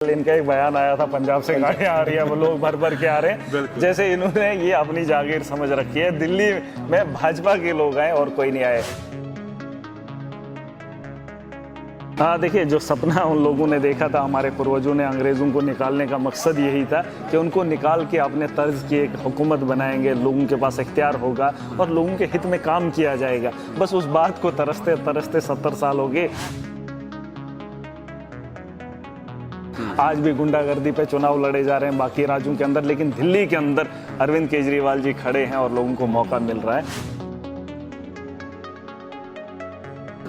इनका एक बयान आया था, पंजाब से गाड़ियाँ आ रही है, वो लोग भर भर के आ रहे हैं। जैसे इन्होंने ये अपनी जागीर समझ रखी है। दिल्ली में भाजपा के लोग आए और कोई नहीं आए। हाँ, देखिए, जो सपना उन लोगों ने देखा था, हमारे पूर्वजों ने, अंग्रेज़ों को निकालने का मकसद यही था कि उनको निकाल के अपने तर्ज की एक हुकूमत बनाएंगे, लोगों के पास इख्तियार होगा और लोगों के हित में काम किया जाएगा। बस उस बात को तरसते तरसते 70 साल हो गए। आज भी गुंडागर्दी पे चुनाव लड़े जा रहे हैं बाकी राज्यों के अंदर, लेकिन दिल्ली के अंदर अरविंद केजरीवाल जी खड़े हैं और लोगों को मौका मिल रहा है।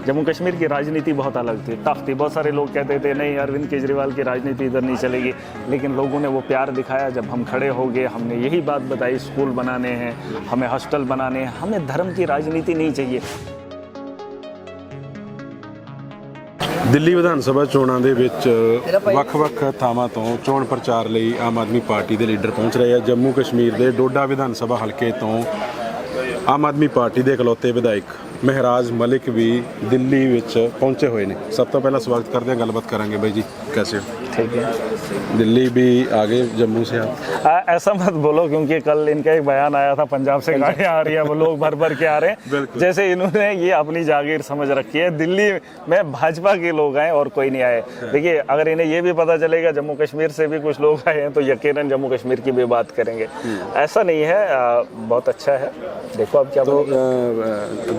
जम्मू कश्मीर की राजनीति बहुत अलग थी, टफ थी। बहुत सारे लोग कहते थे नहीं, अरविंद केजरीवाल की राजनीति इधर नहीं चलेगी, लेकिन लोगों ने वो प्यार दिखाया। जब हम खड़े हो गए, हमने यही बात बताई, स्कूल बनाने हैं, हमें हॉस्टल बनाने हैं, हमें धर्म की राजनीति नहीं चाहिए। ਦਿੱਲੀ ਵਿਧਾਨ ਸਭਾ ਚੋਣਾਂ ਦੇ ਵਿੱਚ ਵੱਖ-ਵੱਖ ਥਾਵਾਂ ਤੋਂ ਚੋਣ ਪ੍ਰਚਾਰ ਲਈ ਆਮ ਆਦਮੀ ਪਾਰਟੀ ਦੇ ਲੀਡਰ ਪਹੁੰਚ ਰਹੇ ਆ। ਜੰਮੂ ਕਸ਼ਮੀਰ ਦੇ ਡੋਡਾ ਵਿਧਾਨ ਸਭਾ ਹਲਕੇ ਤੋਂ ਆਮ ਆਦਮੀ ਪਾਰਟੀ ਦੇ ਇਕਲੌਤੇ ਵਿਧਾਇਕ ਮਹਿਰਾਜ ਮਲਿਕ ਵੀ ਦਿੱਲੀ ਵਿੱਚ ਪਹੁੰਚੇ ਹੋਏ ਨੇ। ਸਭ ਤੋਂ ਪਹਿਲਾਂ ਸਵਾਗਤ ਕਰਦੇ ਹਾਂ, ਗੱਲਬਾਤ ਕਰਾਂਗੇ। ਬਾਈ जी कैसे हो? ठीक है। दिल्ली भी आगे जम्मू से आप? ऐसा मत बोलो, क्योंकि कल इनका एक बयान आया था, पंजाब से गाड़ियाँ आ रही है, वो लोग भर भर के आ रहे हैं। जैसे इन्होंने ये अपनी जागीर समझ रखी है। दिल्ली में भाजपा के लोग आए और कोई नहीं आए। देखिए, अगर इन्हें ये भी पता चलेगा जम्मू कश्मीर से भी कुछ लोग आए हैं तो यकीनन जम्मू कश्मीर की भी बात करेंगे। ऐसा नहीं है, बहुत अच्छा है। देखो अब क्या। तो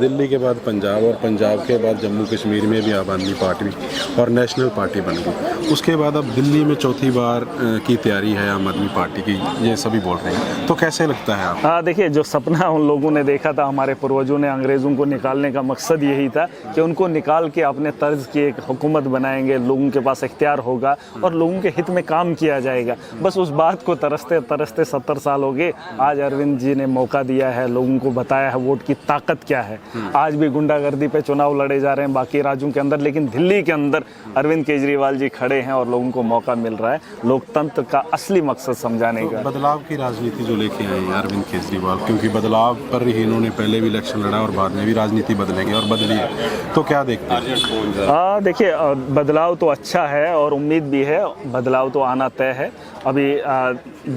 दिल्ली के बाद पंजाब और पंजाब के बाद जम्मू कश्मीर में भी आम आदमी पार्टी और नेशनल पार्टी बन गई। उसके बाद अब दिल्ली में चौथी बार की तैयारी है आम आदमी पार्टी की, ये सभी बोल रहे हैं। तो कैसे लगता है आप? हाँ, देखिए, जो सपना उन लोगों ने देखा था, हमारे पूर्वजों ने, अंग्रेज़ों को निकालने का मकसद यही था कि उनको निकाल के अपने तर्ज की एक हुकूमत बनाएंगे, लोगों के पास इख्तियार होगा और लोगों के हित में काम किया जाएगा। बस उस बात को तरसते तरसते 70 साल हो गए। आज अरविंद जी ने मौका दिया है, लोगों को बताया है वोट की ताकत क्या है। आज भी गुंडागर्दी पे चुनाव लड़े जा रहे हैं बाकी राज्यों के अंदर, लेकिन दिल्ली के अंदर अरविंद केजरीवाल जी खड़े हैं और लोगों को मौका मिल रहा है लोकतंत्र का असली मकसद समझाने का। बदलाव की राजनीति जो लेके आए हैं अरविंद केजरीवाल, क्योंकि बदलाव पर ही इन्होंने पहले भी इलेक्शन लड़ा और बाद में भी राजनीति बदलेंगे और बदली है, तो क्या देखते हैं? देखिए, बदलाव तो अच्छा है और उम्मीद भी है, बदलाव तो आना तय है। अभी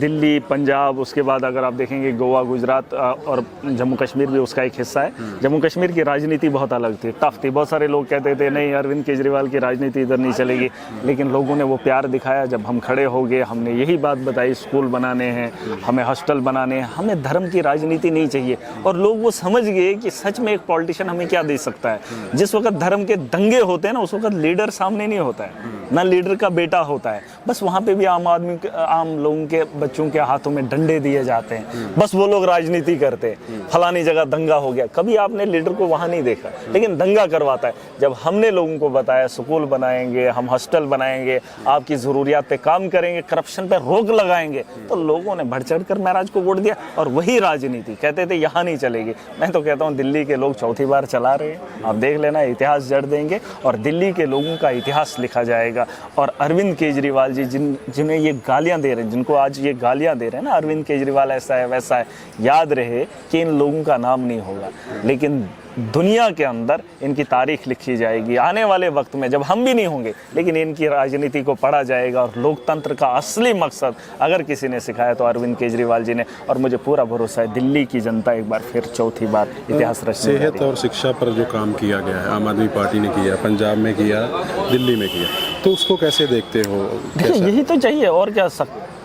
दिल्ली, पंजाब, उसके बाद अगर आप देखेंगे गोवा, गुजरात और जम्मू कश्मीर भी उसका एक हिस्सा है। जम्मू कश्मीर की राजनीति बहुत अलग थी, टफ थी। बहुत सारे लोग कहते थे नहीं, अरविंद केजरीवाल की राजनीति इधर नहीं चलेगी, लेकिन लोगों ने वो प्यार दिखाया। जब हम खड़े हो गए, हमने यही बात बताई, स्कूल बनाने हैं, हमें हॉस्टल बनाने हैं, हमें धर्म की राजनीति नहीं चाहिए। और लोग वो समझ गए कि सच में एक पॉलिटिशियन हमें क्या दे सकता है। जिस वक्त धर्म के दंगे होते हैं ना, उस वक्त लीडर सामने नहीं होता है, ना लीडर का बेटा होता है। बस वहाँ पे भी आम लोगों के बच्चों के हाथों में डंडे दिए जाते हैं। बस वो लोग राजनीति करते हैं। फलानी जगह दंगा हो गया, कभी आपने लीडर को वहाँ नहीं देखा, लेकिन दंगा करवाता है। जब हमने लोगों को बताया स्कूल बनाएंगे, हम हॉस्टल बनाएंगे, आपकी ज़रूरियात पे काम करेंगे, करप्शन पे रोक लगाएंगे, तो लोगों ने बढ़ चढ़ कर महराज को वोट दिया। और वही राजनीति कहते थे यहाँ नहीं चलेगी। मैं तो कहता हूँ दिल्ली के लोग चौथी बार चला रहे हैं। आप देख लेना, इतिहास जड़ देंगे और दिल्ली के लोगों का इतिहास लिखा जाएगा। और अरविंद केजरीवाल जी जिन्हें ये गालियाँ दे रहे हैं, जिनको आज ये गालियाँ दे रहे हैं ना, अरविंद केजरीवाल ऐसा है वैसा है, याद रहे कि इन लोगों का नाम नहीं होगा, लेकिन दुनिया के अंदर इनकी तारीख लिखी जाएगी। आने वाले वक्त में जब हम भी नहीं होंगे, लेकिन इनकी राजनीति को पढ़ा जाएगा। और लोकतंत्र का असली मकसद अगर किसी ने सिखाया तो अरविंद केजरीवाल जी ने। और मुझे पूरा भरोसा है दिल्ली की जनता एक बार फिर चौथी बार इतिहास रचने। सेहत और शिक्षा पर जो काम किया गया है, आम आदमी पार्टी ने किया, पंजाब में किया, दिल्ली में किया, तो उसको कैसे देखते हो? यही तो चाहिए, और क्या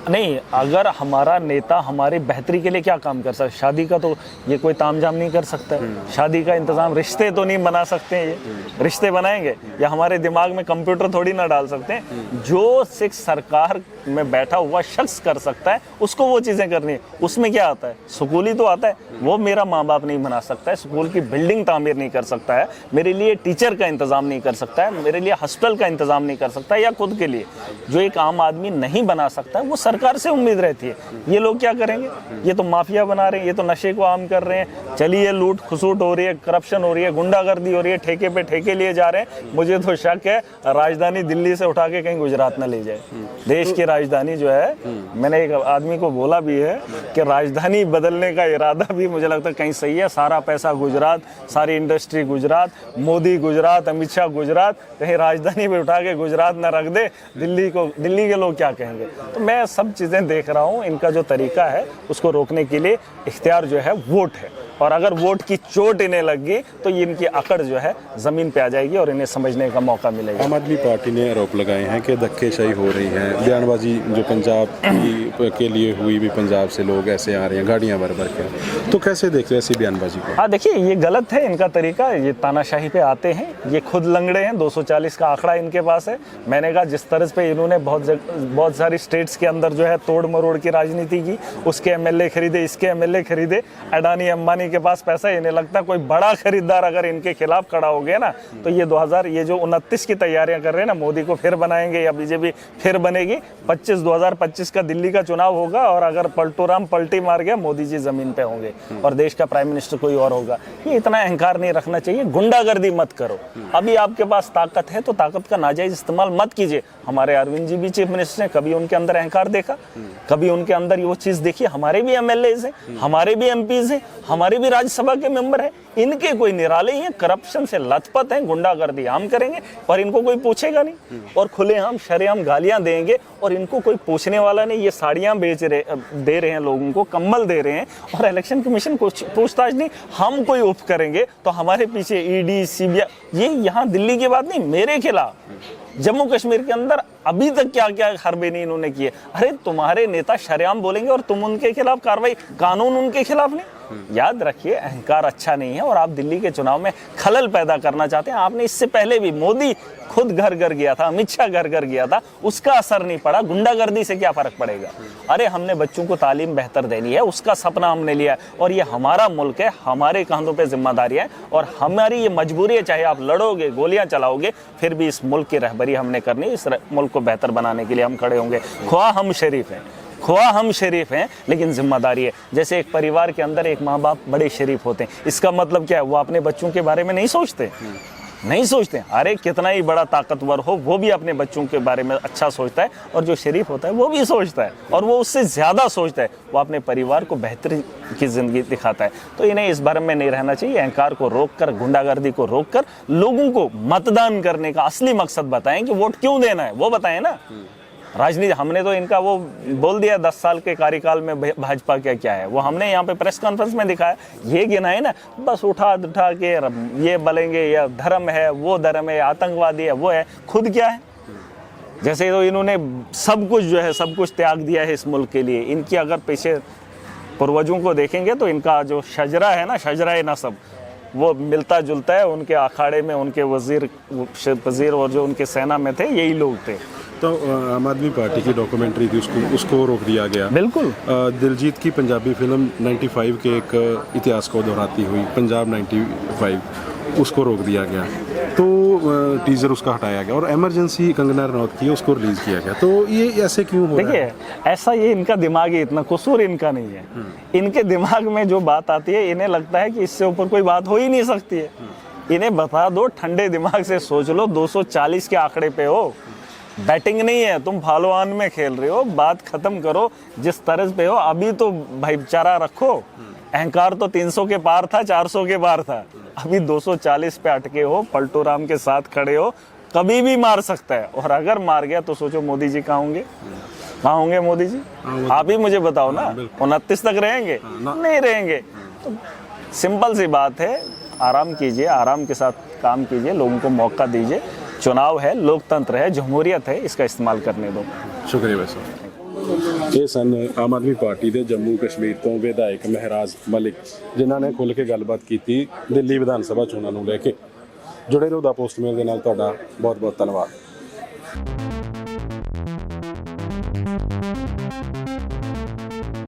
नहीं। अगर हमारा नेता हमारी बेहतरी के लिए क्या काम कर सकता, शादी का तो ये कोई तामझाम नहीं कर सकता है। शादी का इंतज़ाम, रिश्ते तो नहीं बना सकते हैं, ये रिश्ते बनाएंगे या हमारे दिमाग में कंप्यूटर थोड़ी ना डाल सकते हैं। जो सिख सरकार में बैठा हुआ शख्स कर सकता है, उसको वो चीज़ें करनी है। उसमें क्या आता है? स्कूल ही तो आता है। वो मेरा माँ बाप नहीं बना सकता है, स्कूल की बिल्डिंग तामीर नहीं कर सकता है, मेरे लिए टीचर का इंतज़ाम नहीं कर सकता है, मेरे लिए हॉस्टल का इंतज़ाम नहीं कर सकता है, या खुद के लिए जो एक आम आदमी नहीं बना सकता है, वो सरकार से उम्मीद रहती है। ये लोग क्या करेंगे? ये तो माफिया बना रहे हैं, ये तो नशे को आम कर रहे हैं। चलिए, लूट खसूट हो रही है, करप्शन हो रही है, गुंडागर्दी हो रही है, ठेके पे ठेके लिए जा रहे हैं। मुझे तो शक है राजधानी दिल्ली से उठा के कहीं गुजरात न ले जाए। देश की राजधानी जो है, मैंने एक आदमी को बोला भी है कि राजधानी बदलने का इरादा भी मुझे लगता है कहीं सही है। सारा पैसा गुजरात, सारी इंडस्ट्री गुजरात, मोदी गुजरात, अमित शाह गुजरात, कहीं राजधानी पे उठा के गुजरात न रख दे दिल्ली को, दिल्ली के लोग क्या कहेंगे। तो मैं सब चीज़ें देख रहा हूँ, इनका जो तरीका है उसको रोकने के लिए इख्तियार जो है वोट है, और अगर वोट की चोट इन्हें लग गई तो ये इनकी अकड़ जो है ज़मीन पे आ जाएगी और इन्हें समझने का मौका मिलेगा। आम आदमी पार्टी ने आरोप लगाए हैं कि धक्केशाही हो रही है, बयानबाजी जो पंजाब के लिए हुई भी, पंजाब से लोग ऐसे आ रहे हैं गाड़ियां भर भर के, तो कैसे देखते हैं ऐसी बयानबाजी को? हाँ देखिए, ये गलत है इनका तरीका, ये तानाशाही पे आते हैं, ये खुद लंगड़े हैं। 240 का आंकड़ा इनके पास है। मैंने कहा जिस तरह पे इन्होंने बहुत सारी स्टेट्स के अंदर जो है तोड़ मरोड़ की राजनीति की, उसके एमएलए खरीदे, इसके एमएलए खरीदे, अडानी अंबानी के पास पैसा, इन्हें लगता है कोई बड़ा खरीदार अगर इनके खिलाफ खड़ा हो गया ना तो ये 29 की तैयारियां कर रहे हैं ना, मोदी को फिर बनाएंगे या बीजेपी फिर बनेगी। 2025 का दिल्ली का चुनाव होगा और अगर पलटूराम पलटी मार गया, मोदी जी जमीन पे होंगे और देश का प्राइम मिनिस्टर कोई और होगा। ये इतना अहंकार नहीं रखना चाहिए, गुंडागर्दी मत करो। अभी आपके पास ताकत है तो ताकत का नाजायज इस्तेमाल मत कीजिए। हमारे अरविंद जी भी चीफ मिनिस्टर हैं, कभी उनके अंदर अहंकार देखा? कभी उनके अंदर वो चीज देखी? हमारे भी एमएलएज हैं, हमारे भी एमपीज हैं, हमारे भी राज्यसभा के मेंबर हैं, इनके कोई निराले ही हैं, करप्शन से लथपथ हैं, गुंडागर्दी हम करेंगे और इनको कोई पूछेगा नहीं, और खुलेआम शरेआम गालियां देंगे और इनको कोई पूछने वाला नहीं। ये साड़ियां दे रहे हैं लोगों को, कंबल दे रहे हैं और इलेक्शन कमीशन कुछ पूछताछ नहीं। हम कोई उफ करेंगे तो हमारे पीछे ईडी, सीबीआई। ये यहाँ दिल्ली की बात नहीं, मेरे खिलाफ जम्मू कश्मीर के अंदर अभी तक क्या क्या हरबे नहीं इन्होंने किए। अरे तुम्हारे नेता शरेआम बोलेंगे और तुम उनके खिलाफ कार्रवाई, कानून उनके खिलाफ नहीं। याद रखिए, अहंकार अच्छा नहीं है और आप दिल्ली के चुनाव में खलल पैदा करना चाहते हैं। आपने इससे पहले भी, मोदी खुद घर घर गया था, अमित शाह घर घर गया था, उसका असर नहीं पड़ा। गुंडागर्दी से क्या फर्क पड़ेगा? अरे हमने बच्चों को तालीम बेहतर देनी है, उसका सपना हमने लिया है और ये हमारा मुल्क है, हमारे कंधों पे जिम्मेदारी है और हमारी ये मजबूरी है। चाहे आप लड़ोगे, गोलियां चलाओगे, फिर भी इस मुल्क की रहबरी हमने करनी है। इस मुल्क को बेहतर बनाने के लिए हम खड़े होंगे। ख्वाह हम शरीफ हैं लेकिन जिम्मेदारी है। जैसे एक परिवार के अंदर एक माँ बाप बड़े शरीफ होते हैं, इसका मतलब क्या है? वो अपने बच्चों के बारे में नहीं सोचते। अरे कितना ही बड़ा ताकतवर हो, वो भी अपने बच्चों के बारे में अच्छा सोचता है और जो शरीफ होता है वो भी सोचता है और वो उससे ज़्यादा सोचता है। वो अपने परिवार को बेहतरी की ज़िंदगी दिखाता है। तो इन्हें इस बारे में नहीं रहना चाहिए। अहंकार को रोककर, गुंडागर्दी को रोककर लोगों को मतदान करने का असली मकसद बताएं कि वोट क्यों देना है, वो बताएं ना। राजनीति हमने तो इनका वो बोल दिया 10 साल के कार्यकाल में भाजपा क्या है, वो हमने यहाँ पे प्रेस कॉन्फ्रेंस में दिखाया। ये गिनाए ना, बस उठा के ये बोलेंगे या धर्म है, वो धर्म है, आतंकवादी है, वो है। खुद क्या है? जैसे तो इन्होंने सब कुछ जो है, सब कुछ त्याग दिया है इस मुल्क के लिए। इनकी अगर पीछे पूर्वजों को देखेंगे तो इनका जो शजरा है ना, शजरा नसब, वो मिलता जुलता है। उनके अखाड़े में उनके वजीर और जो उनके सेना में थे, यही लोग थे। तो आम आदमी पार्टी की डॉक्यूमेंट्री थी, उसको रोक दिया गया। बिल्कुल। दिलजीत की पंजाबी फिल्म 95 के एक इतिहास को दोहराती हुई पंजाब 95, उसको रोक दिया गया। तो टीजर उसका हटाया गया और इमरजेंसी कंगना रनौत की उसको रिलीज किया गया। तो ये ऐसे क्यों हो रहा है? देखिए, ऐसा ये इनका दिमाग है, इतना कसूर इनका नहीं है। इनके दिमाग में जो बात आती है, इन्हें लगता है कि इससे ऊपर कोई बात हो ही नहीं सकती है। इन्हें बता दो, ठंडे दिमाग से सोच लो, 240 के आंकड़े पे हो, बैटिंग नहीं है, तुम फॉलो ऑन में खेल रहे हो। बात खत्म करो, जिस तरह पे हो अभी तो भाईचारा रखो। अहंकार तो 300 के पार था, 400 के पार था, अभी 240 पे अटके हो, पलटूराम के साथ खड़े हो। कभी भी मार सकता है और अगर मार गया तो सोचो मोदी जी कहाँ होंगे मोदी जी? आप ही मुझे बताओ ना, 29 तक रहेंगे? नहीं रहेंगे। तो सिंपल सी बात है, आराम कीजिए, आराम के साथ काम कीजिए, लोगों को मौका दीजिए। चुनाव है, लोकतंत्र है, जमहूरियत है, इसका इस्तेमाल करने दो। शुक्रिया वैसे। ਇਹ ਸਨ ਆਮ ਆਦਮੀ ਪਾਰਟੀ ਦੇ ਜੰਮੂ ਕਸ਼ਮੀਰ ਤੋਂ ਵਿਧਾਇਕ ਮਹਿਰਾਜ ਮਲਿਕ, ਜਿਨ੍ਹਾਂ ਨੇ ਖੁੱਲ੍ਹ ਕੇ ਗੱਲਬਾਤ ਕੀਤੀ ਦਿੱਲੀ ਵਿਧਾਨ ਸਭਾ ਚੋਣਾਂ ਨੂੰ ਲੈ ਕੇ। ਜੁੜੇ ਰਹੋ ਦਾ ਪੋਸਟਮੇਲ ਦੇ ਨਾਲ। ਤੁਹਾਡਾ ਬਹੁਤ ਬਹੁਤ ਧੰਨਵਾਦ।